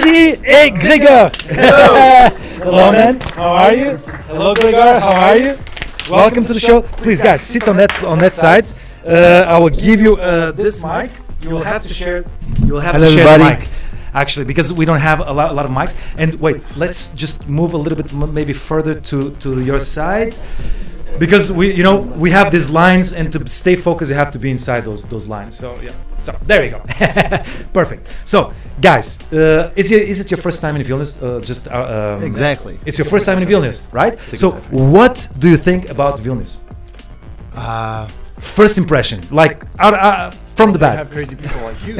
everybody! Hey, Gregor! Hello, man. How are you? Hello, Gregor. How are you? Welcome to the show. Please, guys, sit on that side. I will give you this mic. You will have to share. You will have to share the mic. Actually, because we don't have a lot of mics. And wait, let's just move a little bit, maybe further to your sides. Because we have these lines, and to stay focused, you have to be inside those lines. So yeah, so there you go, perfect. So guys, is it your first time in Vilnius? Exactly. It's your first time in Vilnius, right? So what do you think about Vilnius? First impression, like from the bat. Have crazy people like you.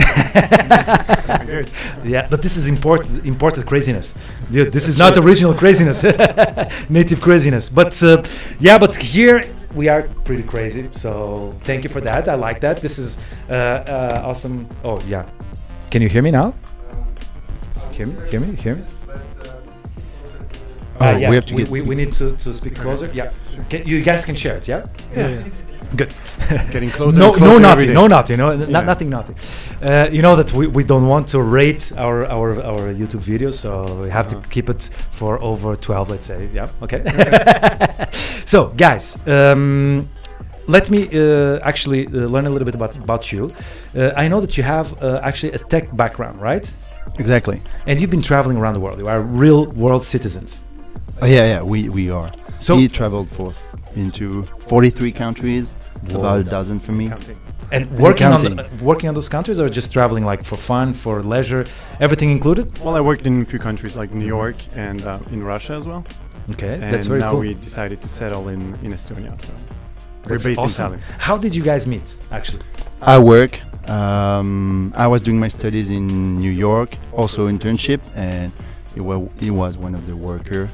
Yeah, but this is imported craziness, dude. This is not original craziness, native craziness. But yeah, but here we are pretty crazy. So thank you for that. I like that. This is awesome. Oh yeah, can you hear me now? Hear me? Yeah, we have to we need to speak closer. Yeah, you guys can share it. Yeah. Good. Getting closer. No naughty. Yeah. Nothing naughty. You know that we don't want to rate our YouTube videos, so we have to keep it for over 12, let's say. Yeah. Okay. So guys, let me actually learn a little bit about you. I know that you have actually a tech background, right? Exactly. And you've been traveling around the world. You are real world citizens. Yeah, we are. So he traveled into 43 countries, about a dozen for me. And working on those countries, or just traveling like for fun, for leisure, everything included? Well, I worked in a few countries like New York and in Russia as well. Okay, and that's very now cool. we decided to settle in Estonia. So we're That's based awesome. in Tallinn. How did you guys meet, actually? I work. I was doing my studies in New York, also internship, and he was one of the worker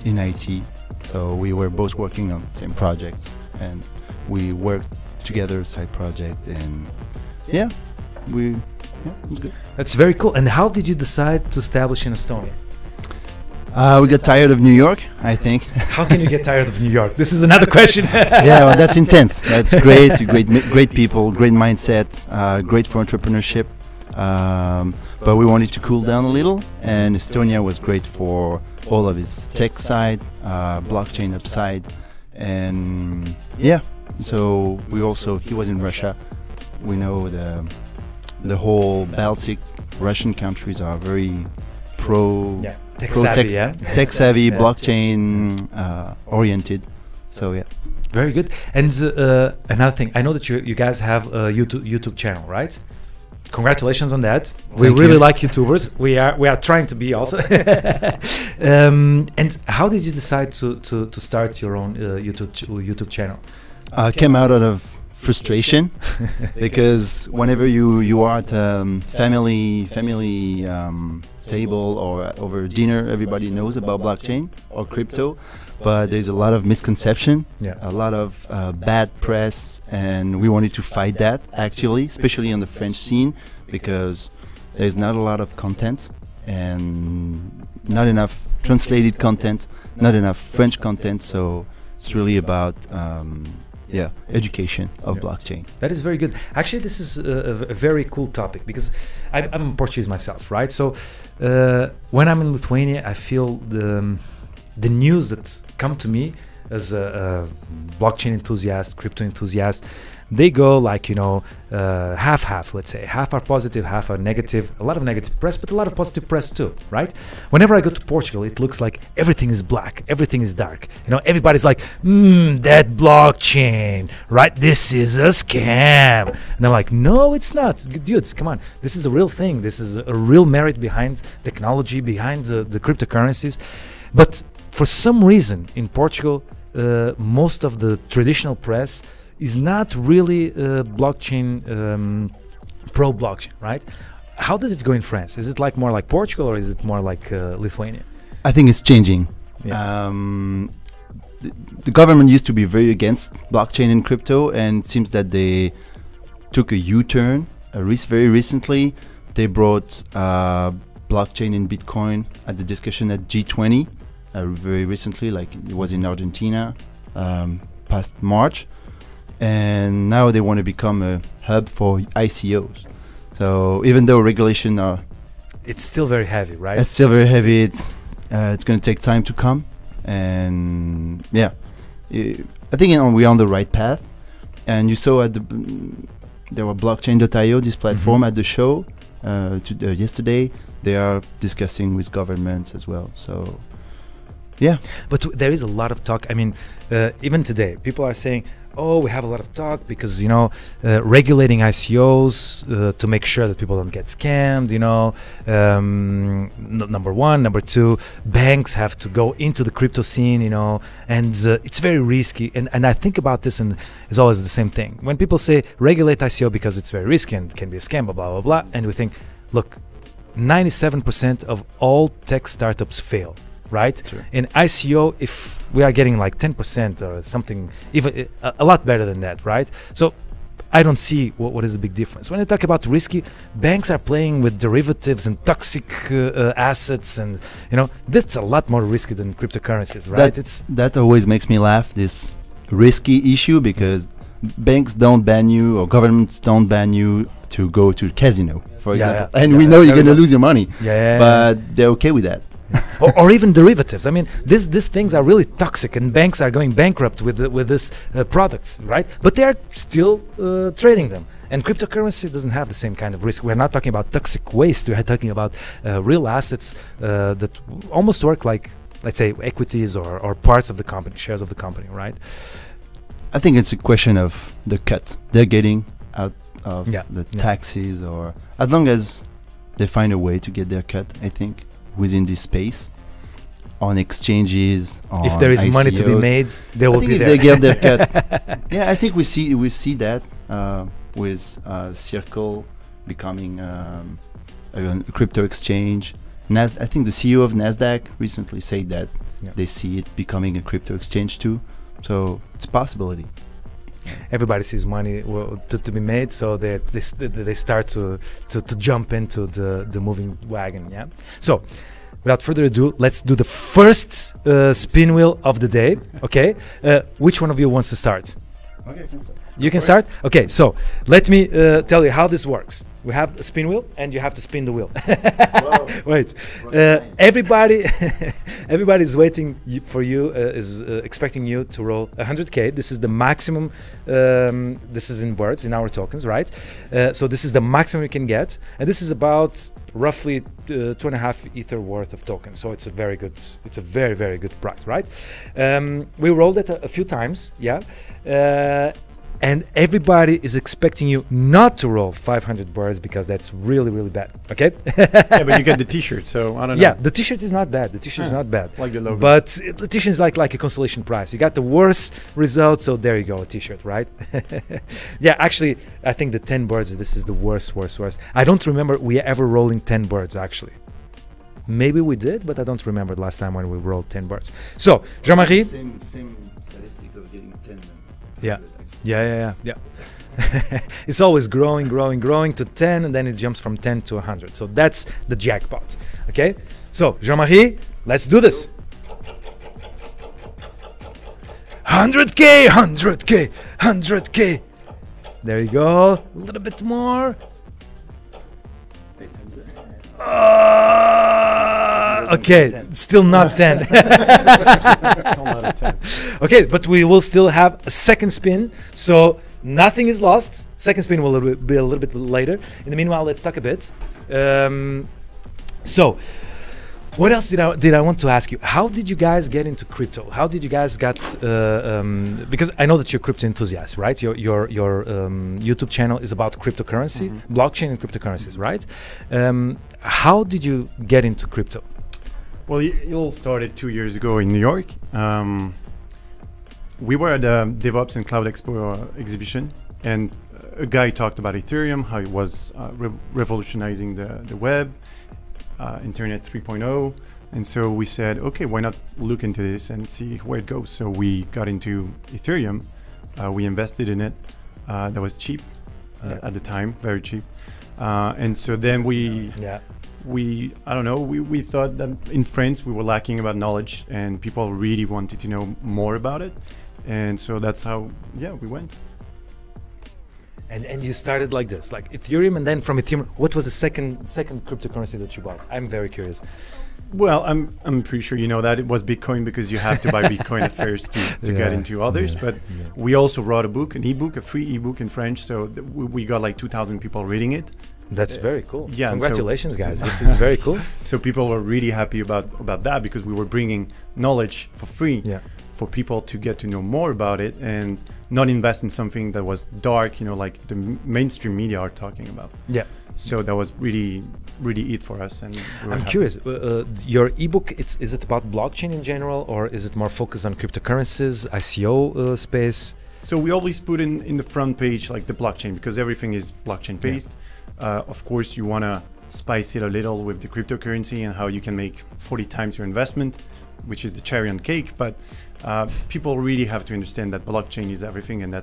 in IT. So we were both working on the same projects, and we worked together, side project, and yeah, it was good. That's very cool. And how did you decide to establish in Estonia? We got tired of New York, I think. How can you get tired of New York? This is another question. Yeah, well, that's intense. That's great. Great people, great mindset, great for entrepreneurship. But we wanted to cool down a little, and Estonia was great for all of his tech side, blockchain upside, and yeah. So he was in Russia. We know the whole Baltic Russian countries are very tech savvy, blockchain oriented. So yeah. Very good. And another thing, I know that you guys have a YouTube channel, right? Congratulations on that. We really like YouTubers. We are trying to be also. And how did you decide to start your own YouTube channel? Came out of frustration because whenever you are at family table or over dinner, everybody knows about blockchain or crypto, but there's a lot of misconception, a lot of bad press, and we wanted to fight that actually, especially on the French scene, because there's not a lot of content and not enough translated content, not enough French content, so it's really about education of blockchain. That is very good. Actually, this is a very cool topic because I'm Portuguese myself, right? So when I'm in Lithuania, I feel the news that come to me as a blockchain enthusiast, crypto enthusiast, they go like, half, let's say. Half are positive, half are negative. A lot of negative press, but a lot of positive press too, right? Whenever I go to Portugal, it looks like everything is black, everything is dark. Everybody's like, that blockchain, right? This is a scam. And I'm like, no, it's not. Dudes, come on. This is a real thing. This is a real merit behind technology, behind the cryptocurrencies. But for some reason in Portugal, most of the traditional press is not really blockchain, pro-blockchain, right? How does it go in France? Is it more like Portugal, or is it more like Lithuania? I think it's changing. Yeah. The government used to be very against blockchain and crypto, and it seems that they took a U-turn very recently. They brought blockchain and Bitcoin at the discussion at G20 very recently, like it was in Argentina past March. And now they want to become a hub for ICOs. So even though regulations are it's still very heavy, right? It's still very heavy. It's going to take time to come, and yeah, I think we're on the right path. And you saw there were blockchain.io, this platform at the show yesterday. They are discussing with governments as well. So yeah, but there is a lot of talk. I mean, even today, people are saying, "Oh, we have a lot of talk because regulating ICOs to make sure that people don't get scammed." Number one, number two, banks have to go into the crypto scene, and it's very risky. And I think about this, and it's always the same thing. When people say regulate ICO because it's very risky and can be a scam, blah blah blah, and we think, look, 97% of all tech startups fail. Right? Sure. In ICO, if we are getting like 10% or something, even a lot better than that, right? So I don't see what is the big difference. When I talk about risky, banks are playing with derivatives and toxic assets, and that's a lot more risky than cryptocurrencies, right? That always makes me laugh, this risky issue, because banks don't ban you or governments don't ban you to go to casino, for example. And we know you're going to lose your money, but they're okay with that. or even derivatives. I mean, these things are really toxic, and banks are going bankrupt with this products, right? But they are still trading them. And cryptocurrency doesn't have the same kind of risk. We're not talking about toxic waste. We're talking about real assets that almost work like, let's say, equities or parts of the company, shares of the company, right? I think it's a question of the cut they're getting out of the taxes, or as long as they find a way to get their cut, I think, within this space, on exchanges, on if there is ICOs, money to be made, they will be if there. they get their cut. Yeah, I think we see that with Circle becoming a crypto exchange. I think the CEO of Nasdaq recently said that they see it becoming a crypto exchange too. So it's a possibility. Everybody sees money to be made, so they start to jump into the moving wagon. Yeah. So, without further ado, let's do the first spin wheel of the day. Okay. Which one of you wants to start? Okay, I can start. You can start? Okay, so let me tell you how this works. We have a spin wheel, and you have to spin the wheel. Wait, everybody is waiting for you, is expecting you to roll 100K. This is the maximum. This is in words, in our tokens, right? So this is the maximum you can get, and this is about roughly 2.5 ether worth of tokens. So it's a very good, it's a very, very good price, right? We rolled it a few times, yeah. And everybody is expecting you not to roll 500 birds because that's really, really bad. Okay? Yeah, but you get the T-shirt, so I don't know. Yeah, the T-shirt is not bad. The T-shirt is not bad. Like the logo. But the T-shirt is like a consolation prize. You got the worst result, so there you go, a T-shirt, right? Yeah, actually, I think the 10 birds, this is the worst. I don't remember we ever rolling 10 birds, actually. Maybe we did, but I don't remember the last time when we rolled 10 birds. So, Jean-Marie. Same statistic of getting 10. Yeah. It's always growing to 10, and then it jumps from 10 to 100. So that's the jackpot. Okay? So, Jean-Marie, let's do this. 100K. There you go. A little bit more. Okay, still not 10. Okay, but we will still have a second spin, so nothing is lost. Second spin will be a little bit later. In the meanwhile, let's talk a bit. So, what else did I want to ask you? How did you guys get into crypto? How did you guys get? Because I know that you're crypto enthusiasts, right? Your YouTube channel is about cryptocurrency, blockchain, and cryptocurrencies, right? How did you get into crypto? Well, it all started 2 years ago in New York. We were at the DevOps and Cloud Expo exhibition, and a guy talked about Ethereum, how it was revolutionizing the web, Internet 3.0. And so we said, okay, why not look into this and see where it goes? So we got into Ethereum. We invested in it. That was cheap at the time, very cheap. And so then we thought that in France we were lacking about knowledge, and people really wanted to know more about it. And so that's how, we went. And you started like this, like Ethereum, and then from Ethereum, what was the second cryptocurrency that you bought? I'm very curious. Well, I'm pretty sure you know that it was Bitcoin, because you have to buy Bitcoin at first to get into others. But we also wrote a book, an ebook, a free ebook in French. So we got like 2,000 people reading it. That's very cool. Yeah. Congratulations, guys. This is very cool. So people were really happy about that, because we were bringing knowledge for free for people to get to know more about it and not invest in something that was dark, like the mainstream media are talking about. Yeah. So that was really it for us. And I'm curious, your ebook, is it about blockchain in general, or is it more focused on cryptocurrencies, ICO space? So we always put in the front page like the blockchain, because everything is blockchain based. Of course, you want to spice it a little with the cryptocurrency and how you can make 40 times your investment, which is the cherry on cake. But people really have to understand that blockchain is everything, and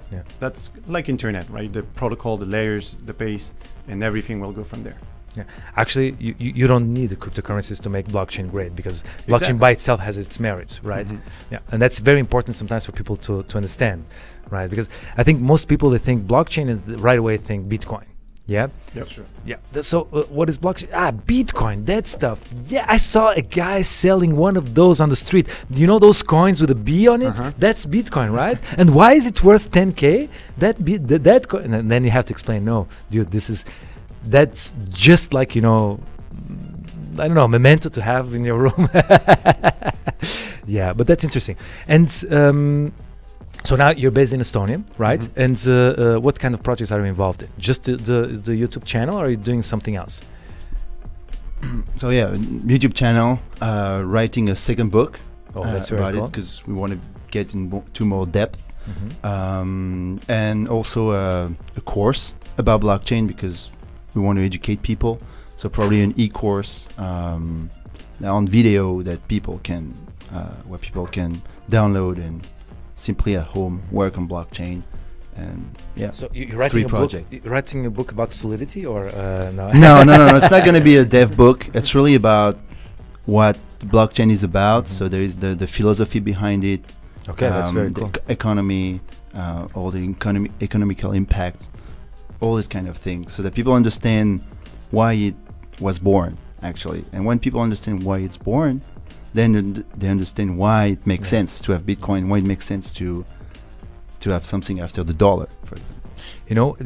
that's like internet, right? The protocol, the layers, the base, and everything will go from there. Yeah, actually, you don't need the cryptocurrencies to make blockchain great, because blockchain by itself has its merits, right? Yeah, and that's very important sometimes for people to understand, right? Because I think most people, they think blockchain and right away think Bitcoin. Yeah. Yep. Sure. Yeah. So what is blockchain? Bitcoin, that stuff. Yeah, I saw a guy selling one of those on the street. You know those coins with a B on it? That's Bitcoin, right? And why is it worth 10K? That coin, and then you have to explain. No, dude, that's just like, I don't know, memento to have in your room. Yeah, but that's interesting. And so now you're based in Estonia, right? And what kind of projects are you involved in? Just the YouTube channel, or are you doing something else? So yeah, YouTube channel, writing a second book that's very about cool. it, because we want to get into more depth. And also a course about blockchain, because we want to educate people. So probably an e-course on video that people can, where people can download and simply at home work on blockchain. And So you're writing a book about Solidity, or no? No. It's not going to be a dev book. It's really about what blockchain is about. So there is the philosophy behind it. Okay, that's very cool. Economy, all the economical impact, all this kind of thing, so that people understand why it was born, actually. And when people understand why it's born, then they understand why it makes sense to have Bitcoin, why it makes sense to have something after the dollar, for example.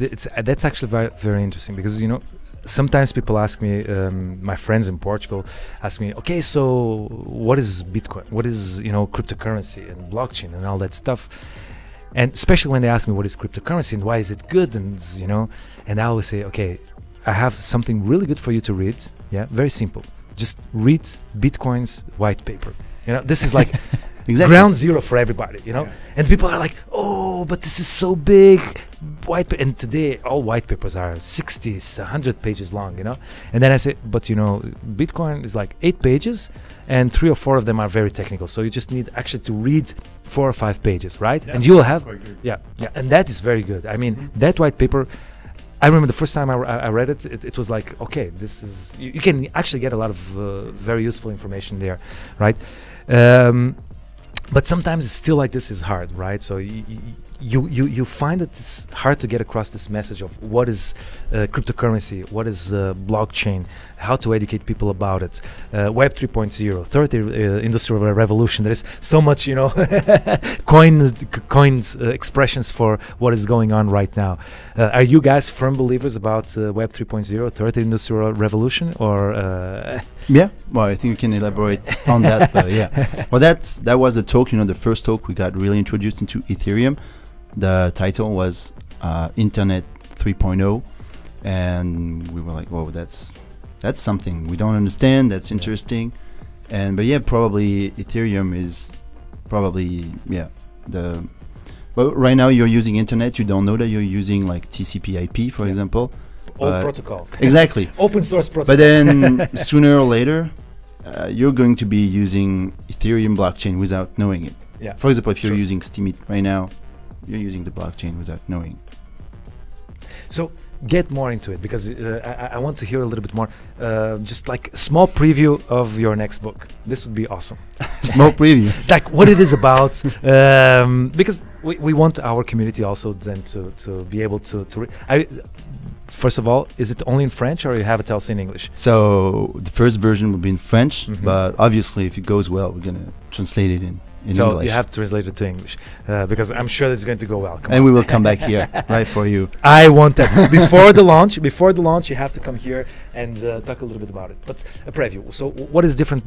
That's actually very, very interesting, because sometimes people ask me, my friends in Portugal ask me, okay, so what is Bitcoin? What is cryptocurrency and blockchain and all that stuff? And especially when they ask me what is cryptocurrency and why is it good, and and I always say, okay, I have something really good for you to read. Yeah, very simple. Just read Bitcoin's white paper. This is like ground zero for everybody. And people are like, oh, but this is so big. And today all white papers are 60, 100 pages long. And then I say, but Bitcoin is like 8 pages, and 3 or 4 of them are very technical. So you just need actually to read 4 or 5 pages, right? And you will have, and that is very good. I mean, that white paper, I remember the first time I read it, it was like, okay, this is, you can actually get a lot of very useful information there, right? But sometimes it's still like this is hard, right? So you find that it's hard to get across this message of what is cryptocurrency, what is blockchain, how to educate people about it, Web 3.0, third industrial revolution. There is so much, coins expressions for what is going on right now. Are you guys firm believers about Web 3.0, third industrial revolution, or? Yeah, well, I think you can elaborate on that. But yeah, well, that was the talk. The first talk we got really introduced into Ethereum. The title was Internet 3.0, and we were like, "Whoa, that's something we don't understand. That's interesting." But yeah, probably Ethereum is probably but right now you're using internet. You don't know that you're using like TCP/IP, for example. Old protocol. Exactly. Open source protocol. But then sooner or later, you're going to be using Ethereum blockchain without knowing it. Yeah. For example, if you're using Steemit right now, you're using the blockchain without knowing. So get more into it, because I want to hear a little bit more, just like a small preview of your next book. This would be awesome. Small preview. Like what it is about, because we want our community also then to be able to first of all, is it only in French, or you have it also in English? So the first version will be in French, but obviously if it goes well, we're gonna translate it in so English. You have to translate it to English, because I'm sure it's going to go well. Come And on. we will come back here, right, for you. I want that before the launch. Before the launch, you have to come here and talk a little bit about it. But a preview. So, what is different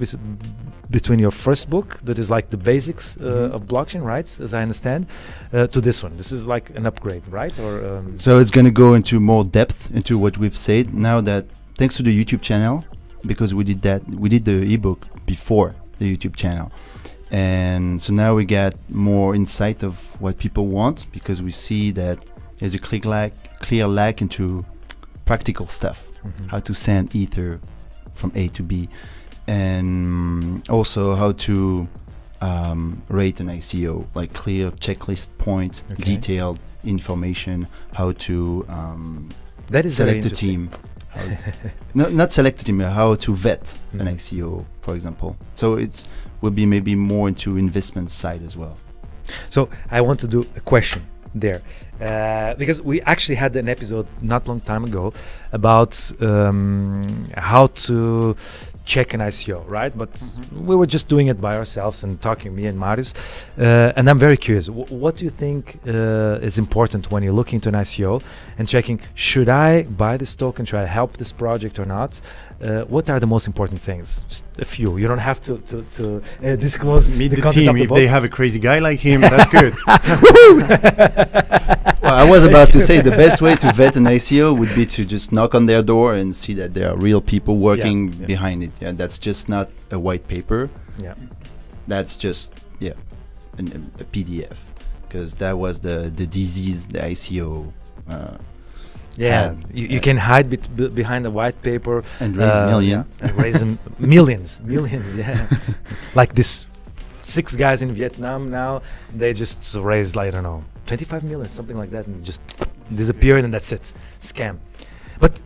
between your first book, that is like the basics of blockchain, right? As I understand, to this one. This is like an upgrade, right? Or so it's going to go into more depth into what we've said. Now that thanks to the YouTube channel, because we did the ebook before the YouTube channel. And so now we get more insight of what people want, because we see that there's a clear lack into practical stuff, how to send ether from A to B, and also how to rate an ICO, like clear checklist point, detailed information, how to that is select a team. Not select a team, how to vet an ICO, for example. So it will be maybe more into investment side as well. So I want to do a question there, because we actually had an episode not long time ago about how to check an ICO, right? But we were just doing it by ourselves and talking, me and Marius, and I'm very curious, what do you think is important when you're looking to an ICO and checking, should I buy this token, should I help this project or not? What are the most important things? Just a few. You don't have to disclose Meet the the content team. of the If book. they have a crazy guy like him, that's good. Well, I was about to say the best way to vet an ICO would be to just knock on their door and see that there are real people working behind it. Yeah, that's just not a white paper. Yeah, that's just a PDF, because that was the disease the ICO. You can hide behind a white paper and raise and raise millions. Yeah, like this 6 guys in Vietnam now, they just raised, like, I don't know, 25 million, something like that, and just disappeared, and that's it. Scam. But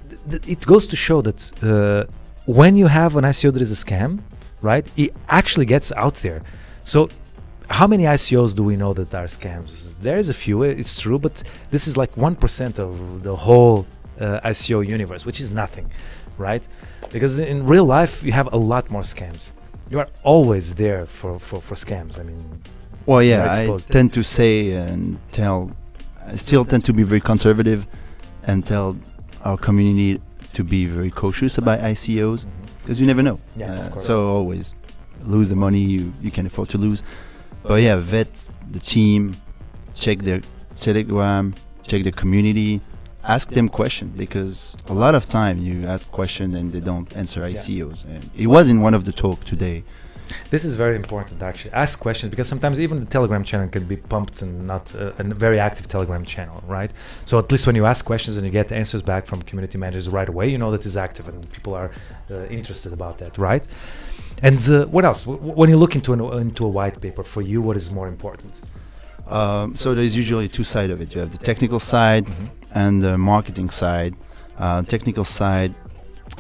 it goes to show that when you have an ICO that is a scam, right, it actually gets out there. So how many ICOs do we know that are scams? There is a few, it's true, but this is like 1% of the whole ICO universe, which is nothing, right? Because in real life, you have a lot more scams. You are always there for scams. I mean, well, yeah, I tend to say and tell, I still tend to be very conservative and tell our community to be very cautious about ICOs, because you never know. Of course. So always lose the money you can afford to lose. But yeah, vet the team, check their Telegram, check the community, ask them questions, because a lot of time you ask questions and they don't answer ICOs. And it was in one of the talk today. This is very important, actually. Ask questions, because sometimes even the Telegram channel can be pumped and not a very active Telegram channel, right? So at least when you ask questions and you get answers back from community managers right away, you know that is active and people are interested about that, right? And what else? When you look into a white paper, for you, what is more important? So there's usually two sides of it. You have the technical side and the marketing side. Technical side,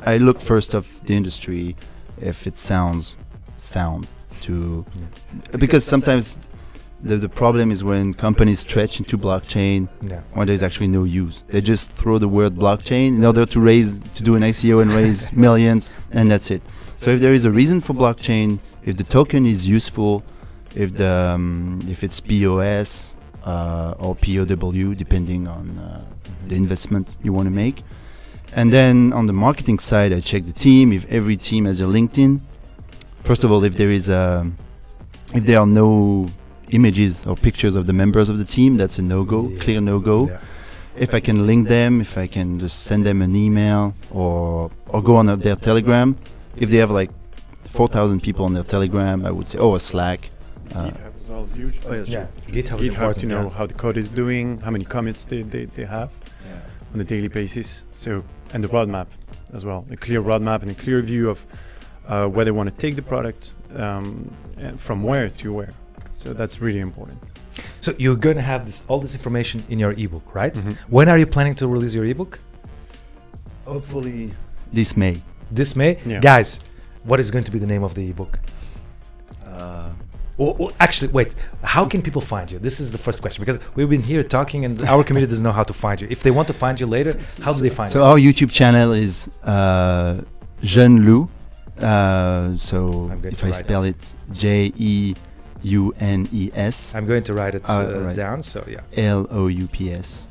I look first of the industry, if it sounds sound to, because sometimes the problem is when companies stretch into blockchain when there's actually no use. They just throw the word blockchain in order to do an ICO and raise millions, and that's it. So if there is a reason for blockchain, if the token is useful, if it's POS or POW, depending on the investment you want to make. And then on the marketing side, I check the team. If every team has a LinkedIn, first of all, if there are no images or pictures of the members of the team, that's a no-go, clear no-go. If I can link them, if I can just send them an email or go on their Telegram. If they have like 4,000 people on their Telegram, I would say, a Slack. GitHub as well is huge. GitHub is important to know how the code is doing, how many commits they have on a daily basis. So, and the roadmap as well, a clear roadmap and a clear view of where they want to take the product, and from where to where. So that's really important. So you're going to have all this information in your ebook, right? When are you planning to release your ebook? Hopefully this May. This May? Yeah. Guys, what is going to be the name of the ebook? Actually, wait. How can people find you? This is the first question, because we've been here talking and our community doesn't know how to find you. If they want to find you later, how do they find you? So our YouTube channel is Jeunes Loups. So if I spell it Jeunes. I'm going to write it down. So yeah. Loups.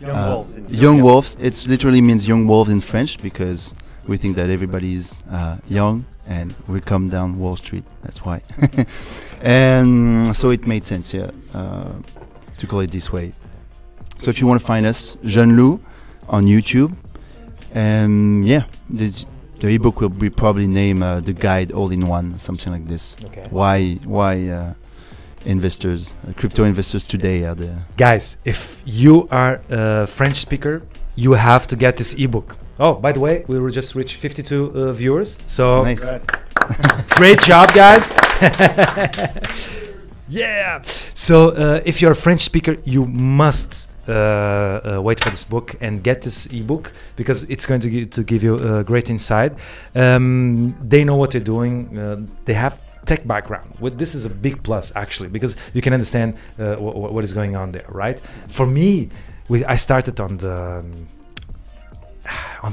Young wolves. Young wolves. It literally means young wolves in French, because we think that everybody's young and we come down Wall Street. That's why. And so it made sense, to call it this way. So if you want to find us, Jeunes Loups on YouTube, and the ebook will be probably named the guide all in one, something like this. Okay. Why investors, crypto investors today are the Guys, if you are a French speaker, you have to get this ebook. Oh, by the way, we will just reach 52 viewers. So nice. great job, guys. Yeah. So if you're a French speaker, you must wait for this book and get this ebook, because it's going to give you a great insight. They know what they're doing. They have tech background. This is a big plus, actually, because you can understand what is going on there, right? For me, I started on the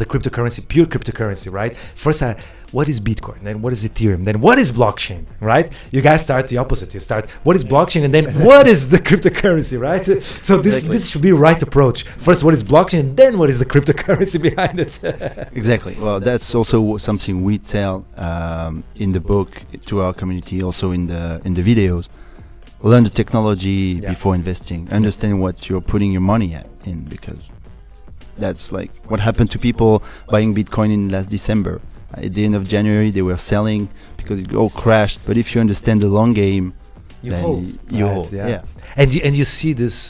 cryptocurrency, pure cryptocurrency, right? First, what is Bitcoin? Then what is Ethereum? Then what is blockchain, right? You guys start the opposite. You start, what is blockchain? And then what is the cryptocurrency, right? So this should be right approach. First, what is blockchain? And then what is the cryptocurrency behind it? Exactly. Well, that's also something we tell in the book to our community, also in the videos. Learn the technology before investing. Understand what you're putting your money in, because that's like what happened to people buying Bitcoin in last December. At the end of January, they were selling because it all crashed. But if you understand the long game, you then hold. you Right, hold. yeah. And you see this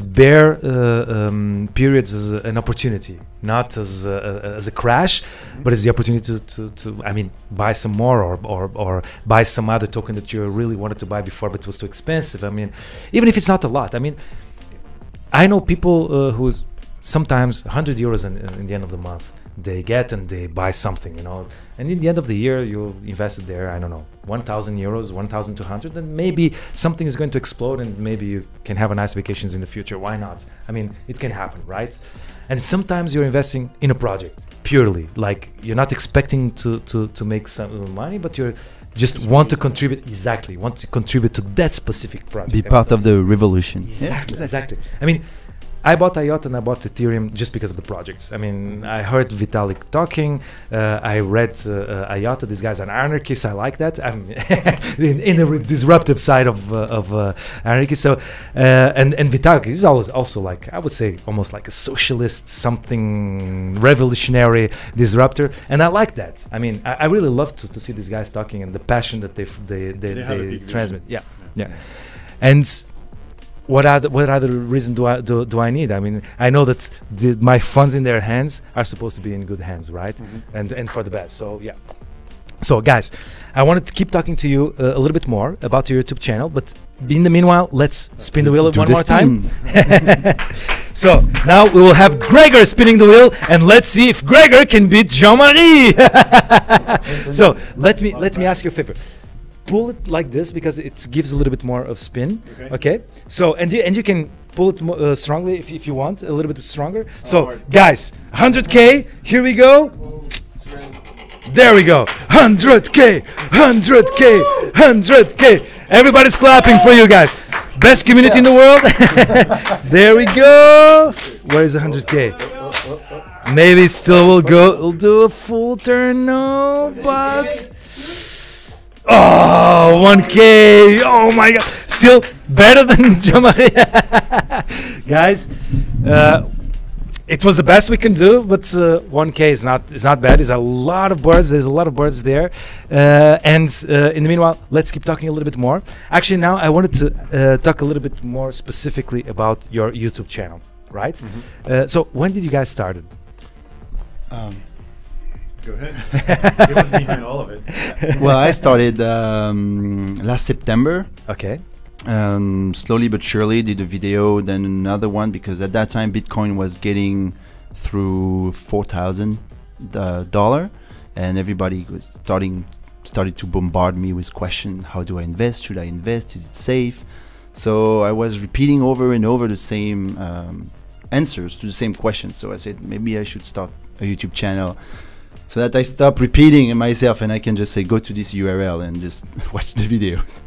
bear periods as an opportunity, not as a crash, but as the opportunity to buy some more or buy some other token that you really wanted to buy before, but it was too expensive. I mean, even if it's not a lot. I mean, I know people who sometimes 100 euros in the end of the month they get, and they buy something, and in the end of the year you invested there, I don't know, 1,000 euros, 1,200, and maybe something is going to explode, and maybe you can have a nice vacations in the future. Why not? I mean, it can happen, right? And sometimes you're investing in a project purely, like you're not expecting to make some money, but you're just want to contribute to that specific project. Be part of the revolution. Exactly. I mean, I bought IOTA and I bought Ethereum just because of the projects. I mean, I heard Vitalik talking. I read IOTA. This guy's an anarchist. I like that. I'm in the disruptive side of anarchy. So, and Vitalik is also like, I would say, almost like a socialist, something revolutionary disruptor. And I like that. I mean, I really love to see these guys talking and the passion that they transmit. Yeah. And what other reason do I need? I mean, I know that my funds in their hands are supposed to be in good hands, right? Mm-hmm. And for the best. So yeah. So guys, I wanted to keep talking to you a little bit more about your YouTube channel, but in the meanwhile, let's spin the wheel one more time. So now we will have Gregor spinning the wheel, and let's see if Gregor can beat Jean-Marie. So let me ask you a favor. Pull it like this because it gives a little bit more of spin. Okay. So and you can pull it strongly if you want, a little bit stronger. So guys, 100K. Here we go. There we go. 100K. 100K. 100K. Everybody's clapping for you guys. Best community in the world. There we go. Where is 100K? Maybe it still will go. It'll do a full turn. No, but. Oh, 1K. Oh my God. Still better than Jean-Marie. Guys, it was the best we can do, but 1K is not bad. There's a lot of birds. There's a lot of birds there. And in the meanwhile, let's keep talking a little bit more. Actually, now I wanted to talk a little bit more specifically about your YouTube channel, right? Mm-hmm. So when did you guys started? Go ahead. It was behind all of it. Well, I started last September. Okay. Slowly but surely did a video, then another one, because at that time Bitcoin was getting through $4,000, and everybody was started to bombard me with questions. How do I invest? Should I invest? Is it safe? So I was repeating over and over the same answers to the same questions. So I said, maybe I should start a YouTube channel so that I stop repeating it myself and I can just say, go to this URL and just watch the videos.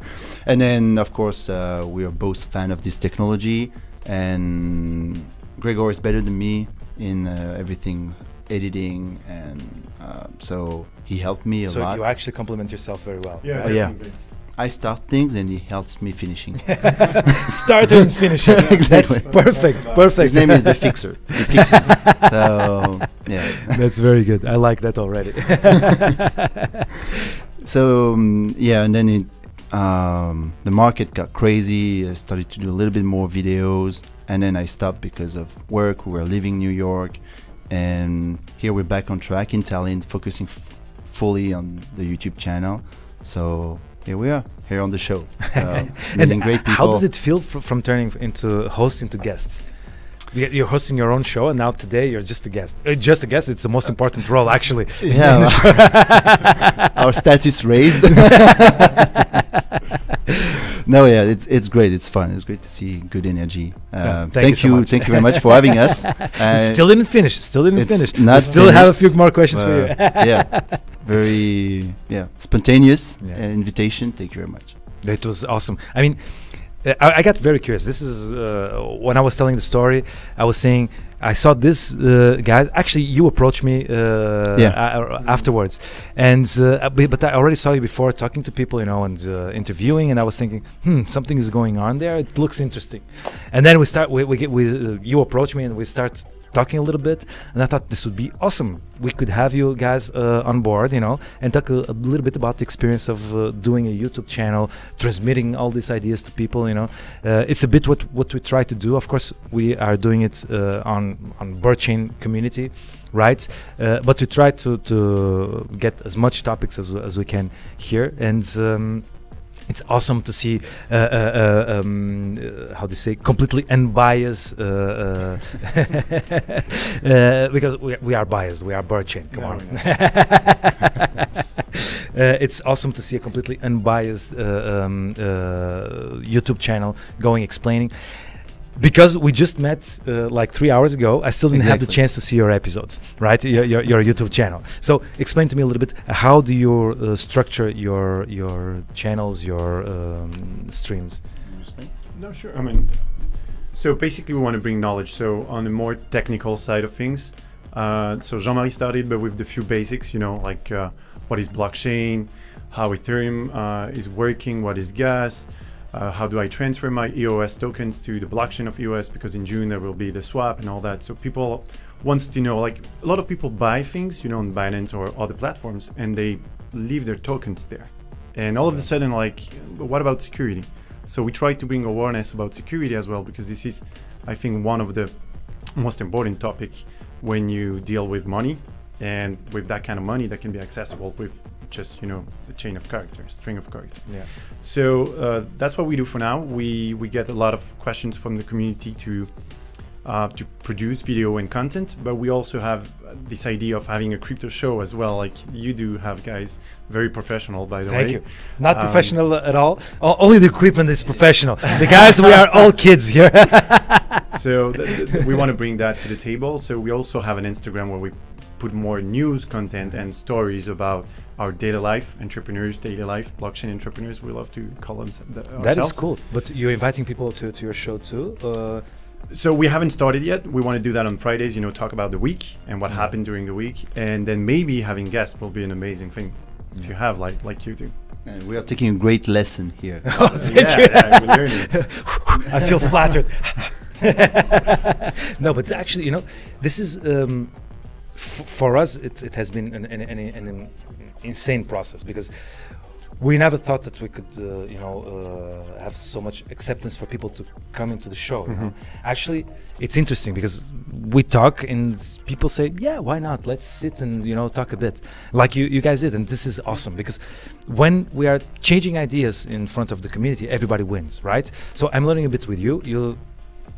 And then, of course, we are both fan of this technology, and Gregor is better than me in everything, editing, and so he helped me a lot. So you actually complement yourself very well. Yeah, yeah. I start things and he helps me finishing. Start and finish it. Exactly. That's perfect. Perfect. His name is the Fixer. He fixes. So yeah. That's very good. I like that already. So yeah, and then the market got crazy. I started to do a little bit more videos, and then I stopped because of work. We were leaving New York, and here we're back on track in Tallinn, focusing fully on the YouTube channel. So here we are, here on the show, meeting great people. How does it feel from turning into hosting to guests? You're hosting your own show, and now today you're just a guest. Just a guest. It's the most important role, actually. Yeah, our status raised. No, yeah, it's great. It's fun. It's great to see good energy. Thank you very much for having us. Still didn't finish. Still didn't finish. Not we still have a few finished, more questions for you. Yeah, very spontaneous Yeah. invitation. Thank you very much. It was awesome. I mean, I got very curious. This is when I was telling the story, I was saying I saw this guy. Actually, you approached me afterwards, and but I already saw you before talking to people, you know, and interviewing. And I was thinking, something is going on there. It looks interesting. And then you approached me, and we start talking a little bit, and I thought this would be awesome. We could have you guys on board, you know, and talk a little bit about the experience of doing a YouTube channel, transmitting all these ideas to people, you know. It's a bit what we try to do. Of course, we are doing it on Birdchain community, right? But we try to get as much topics as we can here, and it's awesome to see how do you say, completely unbiased because we are biased. We are Birdchain. Come on. It's awesome to see a completely unbiased YouTube channel going explaining. Because we just met like 3 hours ago, I still didn't have the chance to see your episodes, right? Your YouTube channel. So explain to me a little bit, how do you structure your channels, your streams? No, sure. I mean, so basically we want to bring knowledge. So on the more technical side of things, so Jean-Marie started, but with the few basics, you know, like what is blockchain, how Ethereum is working, what is gas, how do I transfer my EOS tokens to the blockchain of EOS, because in June there will be the swap and all that. So people wants to know, like a lot of people buy things, you know, on Binance or other platforms, and they leave their tokens there. And all of a sudden, like, what about security? So we try to bring awareness about security as well, because this is, I think, one of the most important topic when you deal with money, and with that kind of money that can be accessible with just, you know, a chain of characters, string of characters. Yeah. So that's what we do for now. We get a lot of questions from the community to produce video and content, but we also have this idea of having a crypto show as well, like you do have, guys. Very professional, by the way. Thank you. Not professional at all. Only the equipment is professional. The guys, we are all kids here. So we want to bring that to the table. So we also have an Instagram where we put more news content and stories about our daily life, entrepreneurs, daily life, blockchain entrepreneurs. We love to call them ourselves. That is cool. But you're inviting people to your show too? So we haven't started yet. We want to do that on Fridays, you know, talk about the week and what happened during the week. And then maybe having guests will be an amazing thing to have, like you do. And we are taking a great lesson here. Yeah, we're learning. I feel flattered. No, but actually, you know, this is for us. It has been an insane process, because we never thought that we could, have so much acceptance for people to come into the show. You know? Actually, it's interesting because we talk and people say, "Yeah, why not? Let's sit and talk a bit," like you guys did, and this is awesome because when we are changing ideas in front of the community, everybody wins, right? So I'm learning a bit with you. You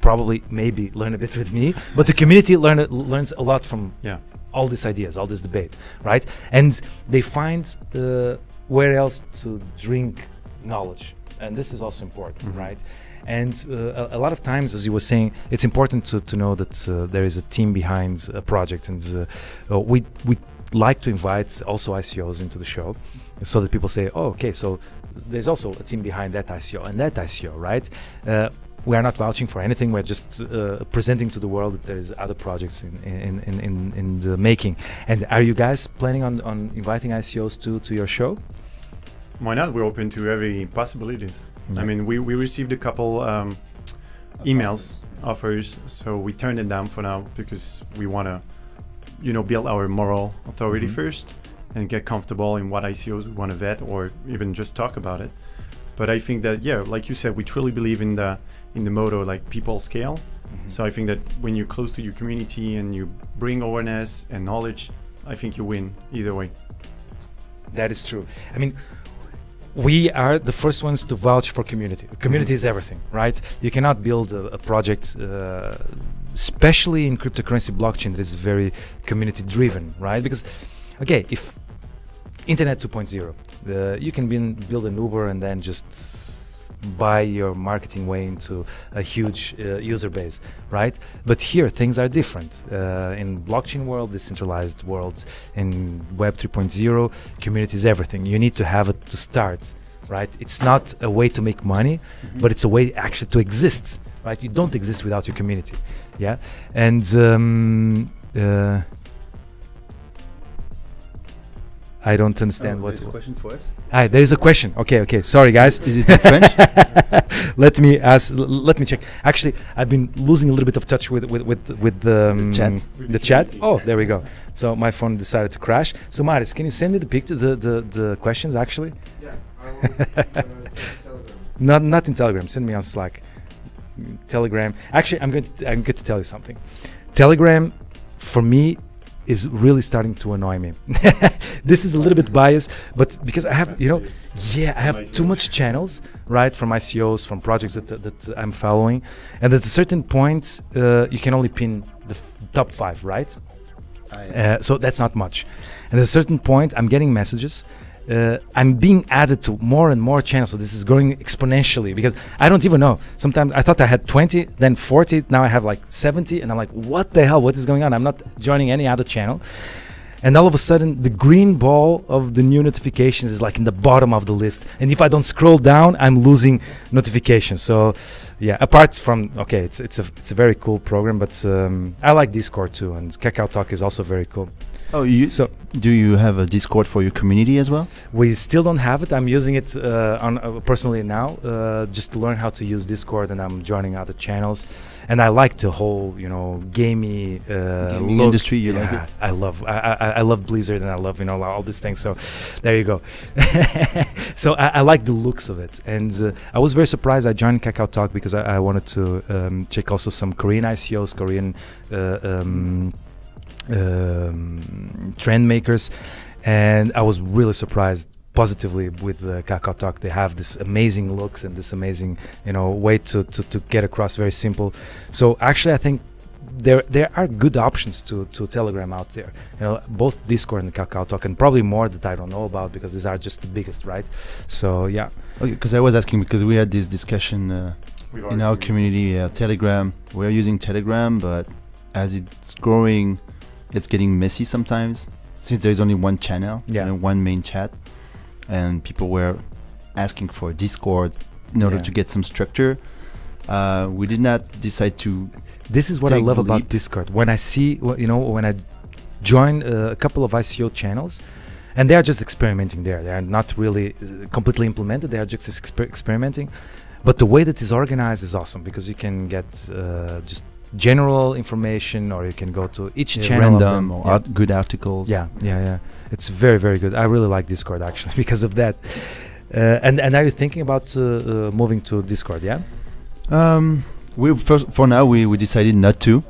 probably maybe learn a bit with me, but the community learns a lot from Yeah. all these ideas, all this debate, right? And they find where else to drink knowledge, and this is also important, right? And a lot of times, as you were saying, it's important to know that there is a team behind a project, and we like to invite also ICOs into the show, so that people say, oh, okay, so there's also a team behind that ICO and that ICO, right? We are not vouching for anything. We're just presenting to the world that there is other projects in the making. And are you guys planning on inviting ICOs to your show? Why not? We're open to every possibilities. Yeah. I mean, we received a couple emails, offers, so we turned it down for now because we want to, build our moral authority first and get comfortable in what ICOs we want to vet or even just talk about it. But I think that, yeah, like you said, we truly believe in the motto, like people scale. So I think that when you're close to your community and you bring awareness and knowledge, I think you win either way. That is true. I mean, we are the first ones to vouch for community. Community is everything, right? You cannot build a project, especially in cryptocurrency blockchain, that is very community driven, right? Because, okay, if Internet 2.0, you can build an Uber and then just buy your marketing way into a huge user base, right? But here things are different. In blockchain world, decentralized world, in Web 3.0, community is everything. You need to have it to start, right? It's not a way to make money, but it's a way actually to exist, right? You don't exist without your community, yeah? And I don't understand what. There's a question for us. Ah, there is a question. Okay. Sorry, guys. Is it in French? Let me ask. Let me check. Actually, I've been losing a little bit of touch with the chat. The chat. Oh, there we go. So my phone decided to crash. So Marius, can you send me the picture, the questions actually? Yeah, I will. Not in Telegram. Send me on Slack. Telegram. Actually, I'm going to tell you something. Telegram, for me, is really starting to annoy me. This is a little bit biased, but because I have, I have too much channels, right, from ICOs, from projects that I'm following, and at a certain point, you can only pin the top 5, right? So that's not much. And at a certain point, I'm getting messages. I'm being added to more and more channels, so this is growing exponentially because I don't even know. Sometimes I thought I had 20, then 40, now I have like 70, and I'm like, what the hell, what is going on? I'm not joining any other channel. And all of a sudden, the green ball of the new notifications is like in the bottom of the list. And if I don't scroll down, I'm losing notifications. So yeah, apart from, okay, it's a very cool program, but I like Discord too, and Kakao Talk is also very cool. Oh, So do you have a Discord for your community as well? we still don't have it. I'm using it personally now, just to learn how to use Discord, and I'm joining other channels. And I like the whole, gamey Gaming look. industry, you like it? I love Blizzard, and I love all these things. So there you go. So I like the looks of it, and I was very surprised. I joined Kakao Talk because I wanted to check also some Korean ICOs, Korean trend makers, and I was really surprised positively with Kakao Talk. They have this amazing looks and this amazing way to get across, very simple. So actually I think there are good options to Telegram out there, both Discord and Kakao Talk, and probably more that I don't know about because these are just the biggest, right? So yeah. Okay, because I was asking because we had this discussion in our community, Telegram. We're using Telegram, but as it's growing, it's getting messy sometimes since there's only one channel, one main chat, and people were asking for Discord in order to get some structure. We did not decide to. This is what I love about Discord. When I see, when I join a couple of ICO channels, and they are just experimenting there. They are not really completely implemented. They are just experimenting. But the way that is organized is awesome because you can get just general information, or you can go to each channel, random or good articles. Yeah. It's very, very good. I really like Discord actually because of that. And are you thinking about moving to Discord? Yeah. For now we decided not to,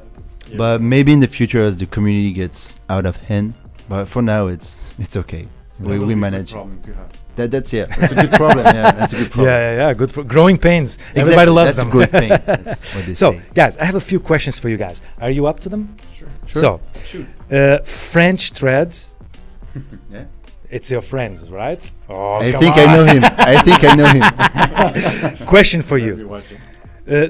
but maybe in the future as the community gets out of hand. But for now it's okay. We manage. Problem to have. That's That's a good problem. Yeah, that's a good problem. Yeah. Good. Growing pains. Everybody loves them. That's a good thing. That's what they So, say. guys, I have a few questions for you guys. Are you up to them? Sure. So, Shoot. French threads. Yeah. It's your friends, right? Oh, I come think on. I know him. I think I know him. Question for Let's be you. watching.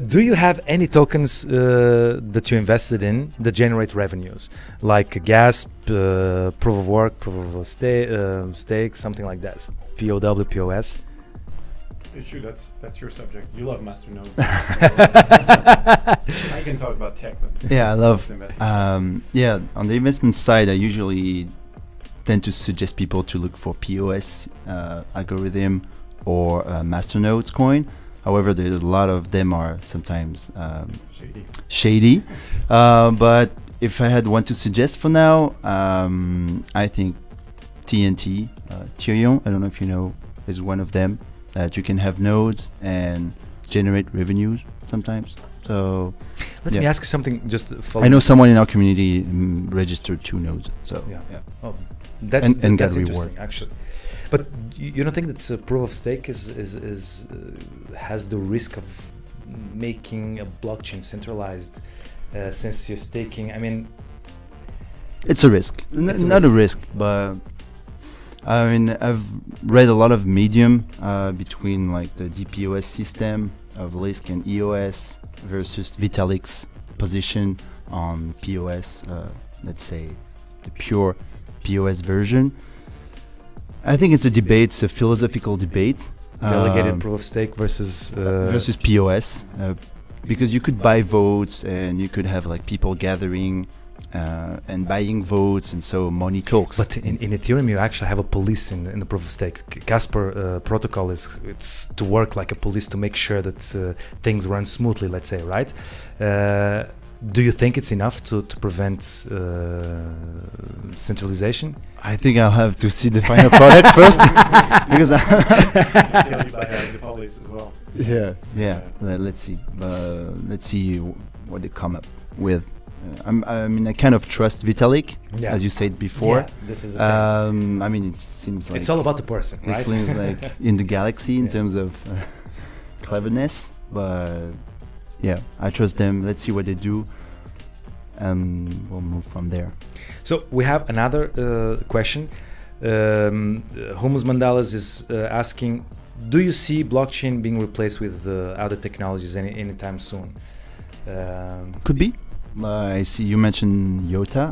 Do you have any tokens that you invested in that generate revenues, like gas, proof of work, proof of stake, something like that? POW, POS. Shoot, that's your subject. You love masternodes. I can talk about tech. But Yeah, I love. investment. Yeah, on the investment side, I usually tend to suggest people to look for POS algorithm or masternodes coin. However, there's a lot of them are sometimes shady. But if I had one to suggest for now, I think TNT, Ethereum, I don't know if you know, is one of them that you can have nodes and generate revenues sometimes. So Let me ask you something. Just I know someone in our community registered 2 nodes. So Yeah. Oh, that's And that's got interesting, reward. actually. But you don't think that proof of stake is has the risk of making a blockchain centralized, since you're staking? I mean, it's a risk. It's a Not risk. a risk, but I mean, I've read a lot of medium between like the DPoS system of Lisk and EOS versus Vitalik's position on POS, let's say the pure POS version. I think it's a debate, it's a philosophical debate. delegated proof of stake versus Versus POS, because you could buy votes and you could have like people gathering and buying votes, and so money talks. But in Ethereum, you actually have a police in the proof of stake. Casper protocol it's to work like a police to make sure that things run smoothly. Let's say, right? Do you think it's enough to prevent centralization? I think I'll have to see the final product first, because Tell you by the police as well. yeah. Let's see. Let's see what they come up with. I mean, I kind of trust Vitalik, as you said before. Yeah, this is the thing. I mean, it seems like It's all about the person, it right? seems like in the galaxy in Yeah. terms of cleverness, but yeah, I trust them. Let's see what they do, and we'll move from there. So we have another question. Humus Mandalas is asking, do you see blockchain being replaced with other technologies anytime soon? Could be. I see you mentioned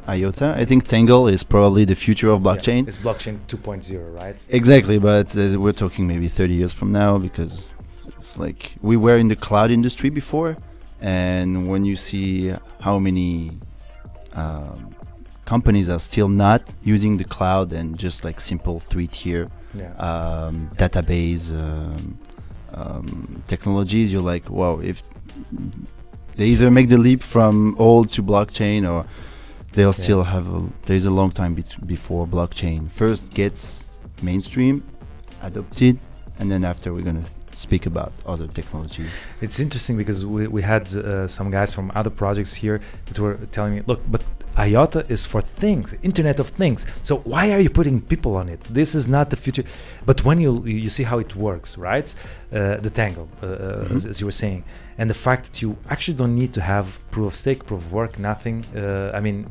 IOTA. I think Tangle is probably the future of blockchain. Yeah, it's blockchain 2.0, right? Exactly, but we're talking maybe 30 years from now, because it's like we were in the cloud industry before, and when you see how many companies are still not using the cloud and just like simple 3-tier database technologies, you're like, wow, if they either make the leap from old to blockchain, or they'll still have there's a long time before blockchain first gets mainstream, adopted, and then after we're gonna speak about other technologies. It's interesting because we had some guys from other projects here that were telling me, look, but IOTA is for things, Internet of Things. So why are you putting people on it? This is not the future. But when you see how it works, right? The Tangle, as you were saying, and the fact that you actually don't need to have proof of stake, proof of work, nothing. I mean,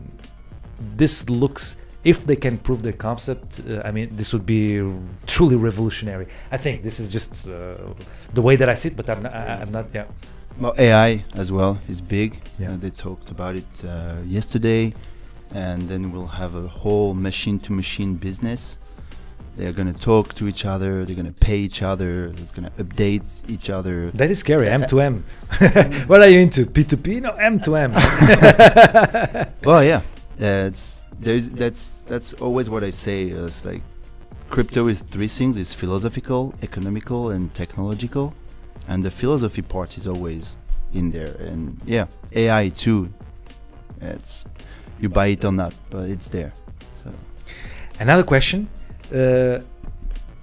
this looks, if they can prove their concept, I mean, this would be truly revolutionary. I think this is just the way that I see it, but I'm not. Yeah. Well, AI as well is big. Yeah. They talked about it yesterday, and then we'll have a whole machine-to-machine business. They're gonna talk to each other. They're gonna pay each other. It's gonna update each other. That is scary. M2M. What are you into? P2P? No, M2M. Well, yeah, that's always what I say. It's like crypto is 3 things: it's philosophical, economical, and technological. And the philosophy part is always in there. And yeah, AI too. It's you buy it or not, but it's there. So Another question.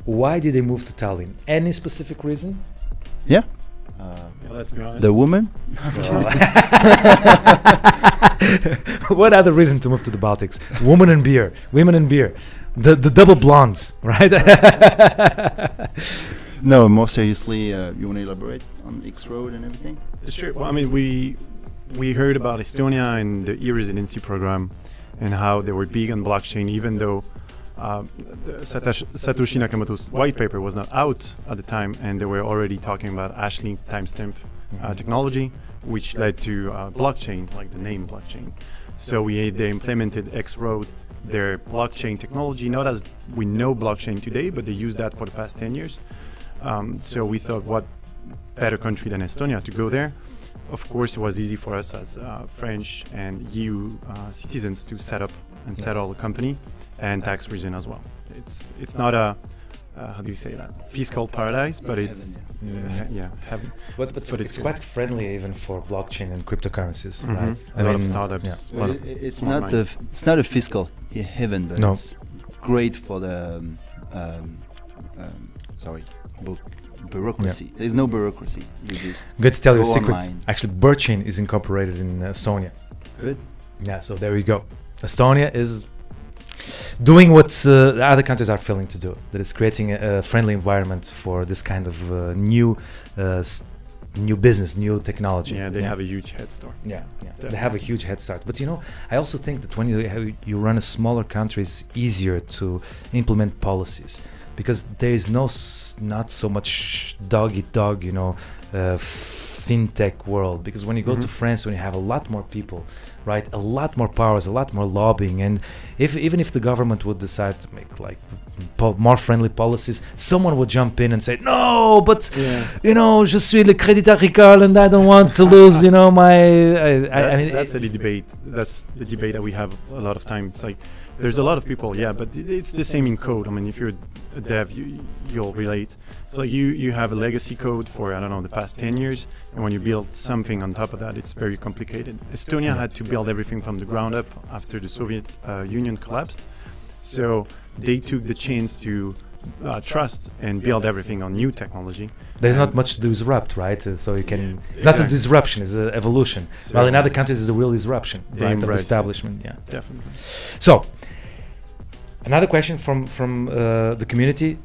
Why did they move to Tallinn? Any specific reason? yeah, Let's be honest. the woman. What other reason to move to the Baltics? Women and beer, women and beer, the double blondes, right? No, more seriously, you want to elaborate on X Road and everything? Sure. Well, I mean, we heard about Estonia and the e-residency program and how they were big on blockchain, even though Satoshi Nakamoto's white paper was not out at the time, and they were already talking about Ashley timestamp technology, which led to blockchain, like the name blockchain. So they implemented X Road, their blockchain technology, not as we know blockchain today, but they used that for the past 10 years. So we thought, what better country than Estonia to go there? Of course, it was easy for us as French and EU citizens to set up and settle a company, and tax reason as well. It's not a how do you say that, fiscal paradise, but it's heaven. But it's quite friendly even for blockchain and cryptocurrencies, right? A lot of startups. Well, it's not a fiscal heaven, but No. it's great for the bureaucracy. There's no bureaucracy. You just Good to tell you a go secret. online. Actually, Birdchain is incorporated in Estonia. Good. Yeah, so there you go. Estonia is doing what the other countries are failing to do. That is creating a friendly environment for this kind of new business, new technology. Yeah, they have a huge head start. Yeah, they have a huge head start. But I also think that when you run a smaller country, it's easier to implement policies, because there is not so much dog eat dog, fintech world. Because when you go to France, when you have a lot more people, right, a lot more powers, a lot more lobbying, and even if the government would decide to make like more friendly policies, someone would jump in and say, no, but je suis le crédit agricole and I don't want to lose, my. That's the debate. That's the debate that we have a lot of time. It's like there's a lot of people, but it's the same in code. I mean, if you're a dev, you'll relate. It's like you have a legacy code for, I don't know, the past 10 years, and when you build something on top of that, it's very complicated. Estonia had to build everything from the ground up after the Soviet Union collapsed, so they took the chance to trust and build everything on new technology. There's not much to disrupt, right? So you can. It's not a disruption; it's an evolution. So while in other countries, it's a real disruption, they right? Of embraced establishment, yeah. Definitely. So, another question from the community: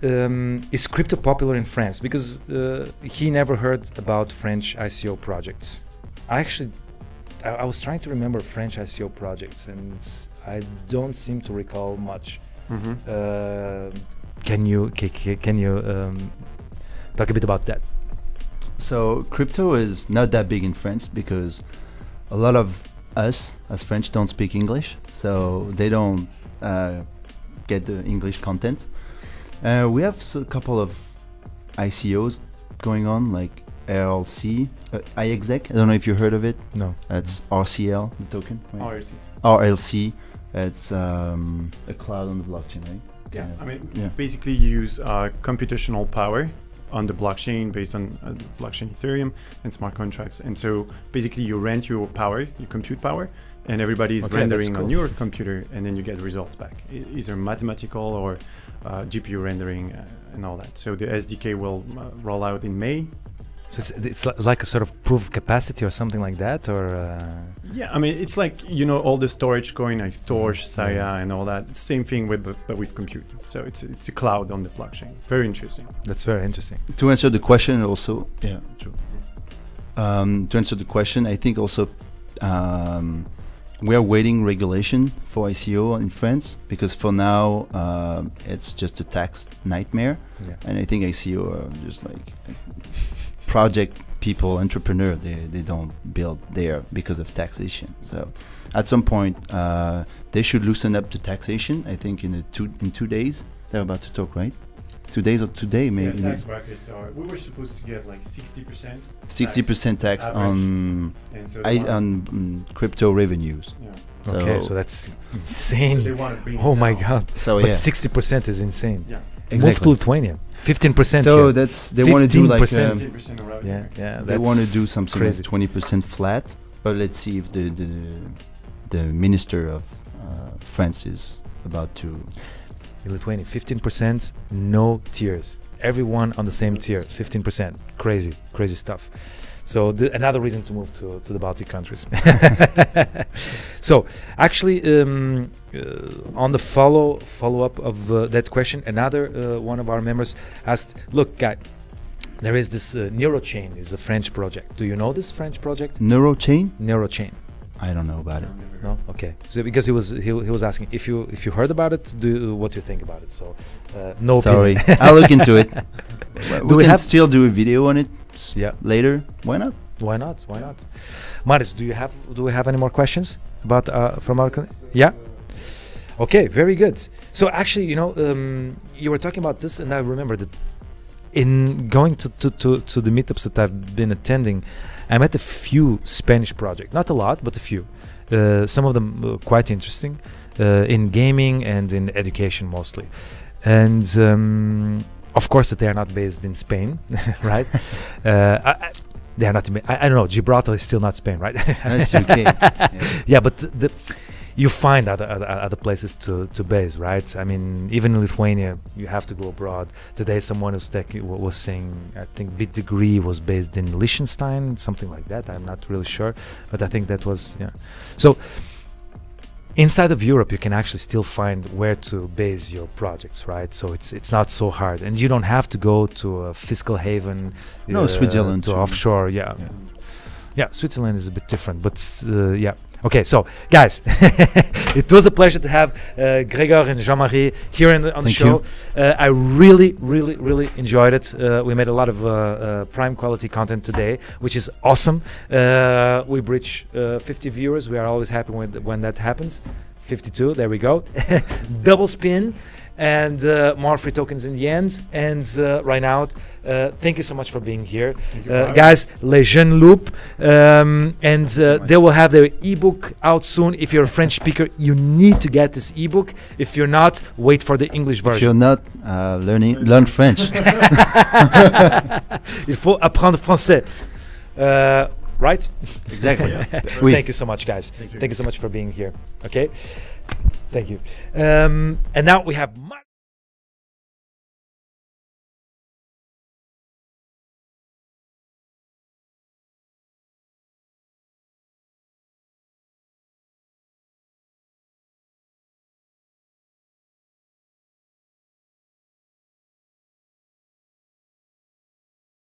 is crypto popular in France? Because he never heard about French ICO projects. I was trying to remember French ICO projects, and I don't seem to recall much. Can you talk a bit about that? So crypto is not that big in France because a lot of us as French don't speak English, so they don't get the English content. We have a couple of ICOs going on, like RLC, iExec. I don't know if you heard of it. No. That's RCL, the token. Right? RLC. RLC. It's a cloud on the blockchain, right? Yeah, I mean, basically you use computational power on the blockchain based on blockchain Ethereum and smart contracts. And so basically you rent your power, your compute power, and everybody is rendering on your computer, and then you get results back, either mathematical or GPU rendering and all that. So the SDK will roll out in May. So it's like a sort of proof capacity or something like that, or? Yeah, I mean, it's like, all the storage going like Storage, Saya, and all that. It's the same thing but with compute. So it's a cloud on the blockchain. Very interesting. That's very interesting. To answer the question also, true. To answer the question, I think also we are waiting regulation for ICO in France, because for now it's just a tax nightmare. And I think ICO are just like project people, entrepreneur, they don't build there because of taxation. So at some point they should loosen up the taxation. I think in 2 days they're about to talk, right? 2 days or today maybe. Yeah, tax brackets are, we were supposed to get like 60%. 60% tax on crypto revenues. Yeah. Okay, so that's insane. So they want to bring Oh my God! So but yeah, 60% is insane. Yeah. Move to Lithuania. 15%. so here. that's they want to do like 10% around yeah. they want to do something crazy. like 20% flat. But let's see if the minister of France is about to. In Lithuania, 15%, no tiers. Everyone on the same tier, 15%. Crazy stuff. So another reason to move to the Baltic countries. So actually, on the follow up of that question, another one of our members asked, "Look, guy, there is this Neurochain, is a French project. Do you know this French project? Neurochain? Neurochain. I don't know about it. No, okay. So because he was asking if you heard about it, what do you think about it? So no. Sorry, opinion. I'll look into it. Do we can have still do a video on it? Yeah. Later. Why not? Why not? Why not? Marius, do we have any more questions about from our? Yeah. Okay, very good. So actually, you were talking about this, and I remember that in going to the meetups that I've been attending, I met a few Spanish projects, not a lot, but a few. Some of them quite interesting, in gaming and in education mostly. And of course that they are not based in Spain, right? They are not, I don't know, Gibraltar is still not Spain, right? That's UK. Yeah, but you find other places to base, right? I mean, even in Lithuania, you have to go abroad. Today, someone was saying, I think Bit Degree was based in Liechtenstein, something like that. I'm not really sure, but I think that was, yeah. So inside of Europe, you can actually still find where to base your projects, right? So it's not so hard, and you don't have to go to a fiscal haven. No, Switzerland to offshore, yeah. Yeah, Switzerland is a bit different, but yeah. Okay, so guys, it was a pleasure to have Gregor and Jean-Marie here on the show. I really enjoyed it. We made a lot of prime quality content today, which is awesome. We breach 50 viewers. We are always happy when that happens. 52, there we go. Double spin and more free tokens in the end. And right now, thank you so much for being here. Guys, les Jeunes Loups. And they will have their ebook out soon. If you're a French speaker, you need to get this ebook. If you're not, wait for the English version. If you're not, learn French. Il faut apprendre français. Right? Exactly. Thank you so much, guys. Thank you so much for being here. Okay? Thank you. And now we have